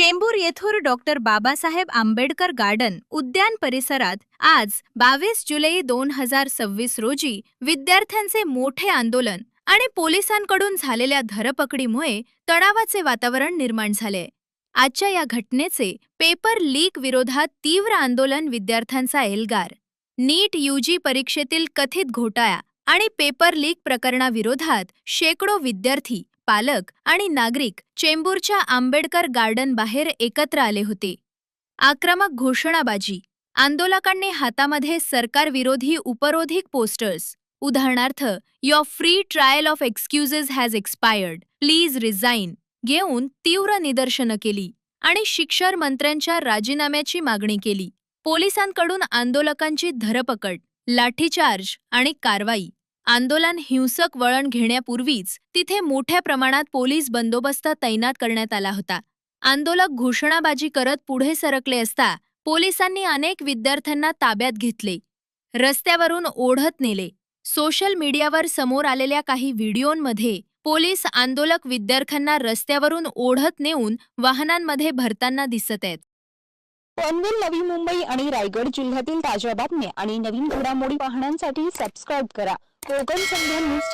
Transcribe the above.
Chembur येथूर doctor Babasaheb Ambedkar garden उद्यान परिसरात आज 22 जुलै 2026 रोजी विद्यार्थ्यांचे मोठे आंदोलन आणि पोलिसांकडून झालेल्या धरपकडीमुळे तणावाचे वातावरण निर्माण झाले। आजच्या या घटनेचे पेपर लीक विरोधात तीव्र आंदोलन, विद्यार्थ्यांचा एल्गार, नीट यूजी परीक्षेतील कथित घोटाळा आणि पेपर लीक प्रकरणाविरोधात शेकडो विद्यार्थी, पालक आणि नागरिक चेंबूरच्या आंबेडकर गार्डन बाहेर एकत्र आले होते। आक्रमक घोषणाबाजी, आंदोलकांनी हातामध्ये सरकारविरोधी उपरोधिक पोस्टर्स, उदाहरणार्थ your free trial of excuses has expired, please resign, घेऊन तीव्र निदर्शनं केली आणि शिक्षण मंत्र्यांच्या राजीनाम्याची मागणी केली। पोलिसांकडून आंदोलकांची धरपकड, लाठीचार्ज आणि कारवाई। आंदोलन हिंसक वळण घेण्यापूर्वीच तिथे मोठ्या प्रमाणात पोलीस बंदोबस्त तैनात करण्यात आला होता। आंदोलक घोषणाबाजी करत पुढे सरकले असता पोलिसांनी अनेक विद्यार्थ्यांना ताब्यात घेतले, रस्त्यावरून ओढत नेले। सोशल मीडियावर समोर आलेल्या काही व्हिडिओंमध्ये पोलीस आंदोलक विद्यार्थ्यांना रस्त्यावरून ओढत नेऊन वाहनांमध्ये भरताना दिसत आहेत। पनवेल, नवी मुंबई आणि रायगड जिल्ह्यातील ताज्या बातम्या आणि नवीन घडामोडी पाहण्यासाठी सबस्क्राइब करा कोकण संध्या न्यूज।